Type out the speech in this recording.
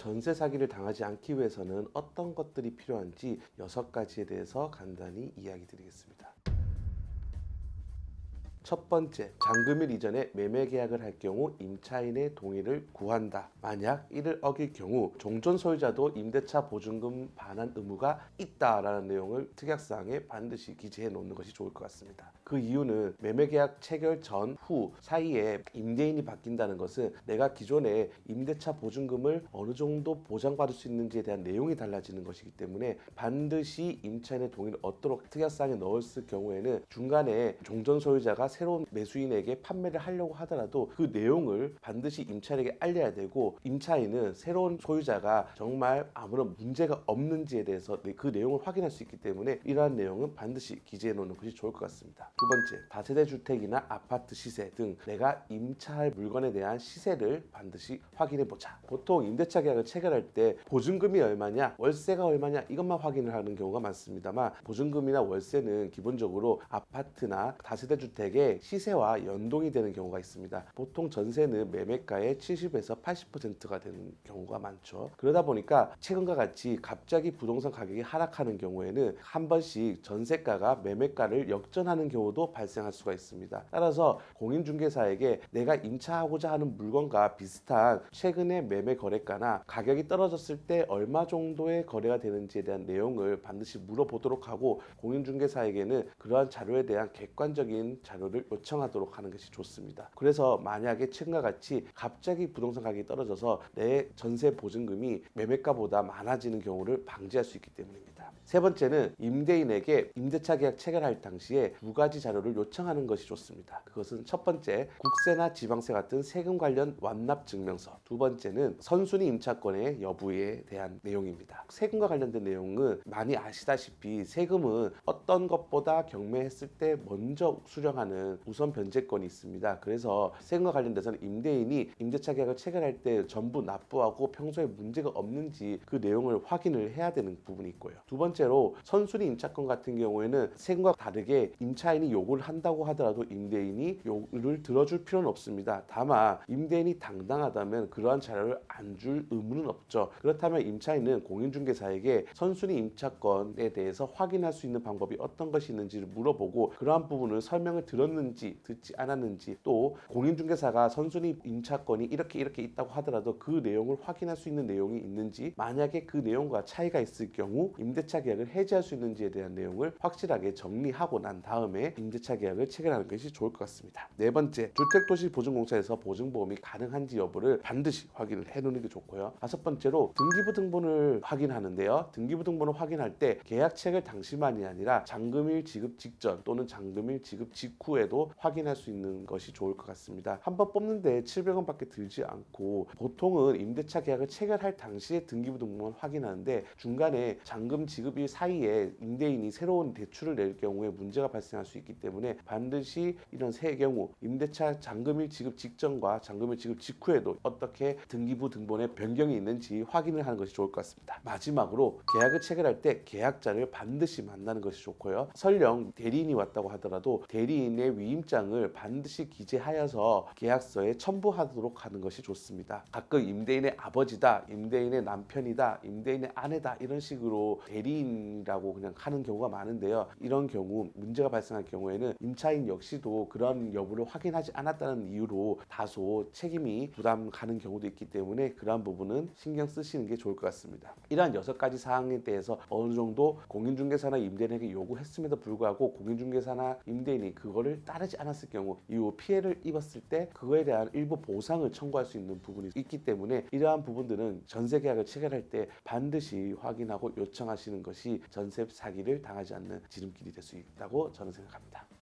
전세 사기를 당하지 않기 위해서는 어떤 것들이 필요한지 6가지에 대해서 간단히 이야기 드리겠습니다. 첫 번째, 잔금일 이전에 매매 계약을 할 경우 임차인의 동의를 구한다. 만약 이를 어길 경우 종전 소유자도 임대차 보증금 반환 의무가 있다라는 내용을 특약사항에 반드시 기재해 놓는 것이 좋을 것 같습니다. 그 이유는 매매 계약 체결 전, 후 사이에 임대인이 바뀐다는 것은 내가 기존에 임대차 보증금을 어느 정도 보장받을 수 있는지에 대한 내용이 달라지는 것이기 때문에 반드시 임차인의 동의를 얻도록 특약사항에 넣었을 경우에는 중간에 종전 소유자가 새로운 매수인에게 판매를 하려고 하더라도 그 내용을 반드시 임차인에게 알려야 되고, 임차인은 새로운 소유자가 정말 아무런 문제가 없는지에 대해서 그 내용을 확인할 수 있기 때문에 이러한 내용은 반드시 기재해 놓는 것이 좋을 것 같습니다. 두 번째, 다세대 주택이나 아파트 시세 등 내가 임차할 물건에 대한 시세를 반드시 확인해 보자. 보통 임대차 계약을 체결할 때 보증금이 얼마냐, 월세가 얼마냐 이것만 확인을 하는 경우가 많습니다만, 보증금이나 월세는 기본적으로 아파트나 다세대 주택의 시세와 연동이 되는 경우가 있습니다. 보통 전세는 매매가의 70에서 80%가 되는 경우가 많죠. 그러다 보니까 최근과 같이 갑자기 부동산 가격이 하락하는 경우에는 한 번씩 전세가가 매매가를 역전하는 경우도 발생할 수가 있습니다. 따라서 공인중개사에게 내가 임차하고자 하는 물건과 비슷한 최근의 매매 거래가나 가격이 떨어졌을 때 얼마 정도의 거래가 되는지에 대한 내용을 반드시 물어보도록 하고, 공인중개사에게는 그러한 자료에 대한 객관적인 자료를 요청하도록 하는 것이 좋습니다. 그래서 만약에 최근과 같이 갑자기 부동산 가격이 떨어져서 내 전세 보증금이 매매가보다 많아지는 경우를 방지할 수 있기 때문입니다. 세 번째는 임대인에게 임대차 계약 체결할 당시에 2가지 자료를 요청하는 것이 좋습니다. 그것은 첫 번째, 국세나 지방세 같은 세금 관련 완납 증명서. 두 번째는 선순위 임차권의 여부에 대한 내용입니다. 세금과 관련된 내용은 많이 아시다시피 세금은 어떤 것보다 경매했을 때 먼저 수령하는 우선 변제권이 있습니다. 그래서 세금과 관련돼서는 임대인이 임대차 계약을 체결할 때 전부 납부하고 평소에 문제가 없는지 그 내용을 확인을 해야 되는 부분이 있고요. 두 번째로 선순위 임차권 같은 경우에는 세금과 다르게 임차인이 요구를 한다고 하더라도 임대인이 요구를 들어줄 필요는 없습니다. 다만 임대인이 당당하다면 그러한 자료를 안 줄 의무는 없죠. 그렇다면 임차인은 공인중개사에게 선순위 임차권에 대해서 확인할 수 있는 방법이 어떤 것이 있는지를 물어보고, 그러한 부분을 설명을 들었는지 듣지 않았는지, 또 공인중개사가 선순위 임차권이 이렇게 있다고 하더라도 그 내용을 확인할 수 있는 내용이 있는지, 만약에 그 내용과 차이가 있을 경우 임대차 계약을 해지할 수 있는지에 대한 내용을 확실하게 정리하고 난 다음에 임대차 계약을 체결하는 것이 좋을 것 같습니다. 네 번째, 주택도시보증공사에서 보증보험이 가능한지 여부를 반드시 확인을 해놓는 게 좋고요. 다섯 번째로 등기부등본을 확인하는데요. 등기부등본을 확인할 때 계약 체결 당시만이 아니라 잔금일 지급 직전 또는 잔금일 지급 직후에도 확인할 수 있는 것이 좋을 것 같습니다. 한번 뽑는데 700원밖에 들지 않고, 보통은 임대차 계약을 체결할 당시에 등기부등본을 확인하는데 중간에 잔금 지급일 사이에 임대인이 새로운 대출을 낼 경우에 문제가 발생할 수 있기 때문에 반드시 이런 세 경우, 임대차 잔금일 지급 직전과 잔금일 지급 직후에도 어떻게 등기부등본에 변경이 있는지 확인을 하는 것이 좋을 것 같습니다. 마지막으로 계약을 체결할 때 계약자를 반드시 만나는 것이 좋고요. 설령 대리인이 왔다고 하더라도 대리인의 위임장을 반드시 기재하여서 계약서에 첨부하도록 하는 것이 좋습니다. 가끔 임대인의 아버지다, 임대인의 남편이다, 임대인의 아내다 이런 식으로 대리인이라고 그냥 하는 경우가 많은데요. 이런 경우 문제가 발생할 경우에는 임차인 역시도 그런 여부를 확인하지 않았다는 이유로 다소 책임이 부담 가는 경우도 있기 때문에 그러한 부분은 신경 쓰시는 게 좋을 것 같습니다. 이러한 6가지 사항에 대해서 어느 정도 공인중개사나 임대인에게 요구했음에도 불구하고 공인중개사나 임대인이 그거를 따르지 않았을 경우 이후 피해를 입었을 때 그거에 대한 일부 보상을 청구할 수 있는 부분이 있기 때문에 이러한 부분들은 전세 계약을 체결할 때 반드시 확인하고 요청하시는 것이 전세 사기를 당하지 않는 지름길이 될 수 있다고 저는 생각합니다.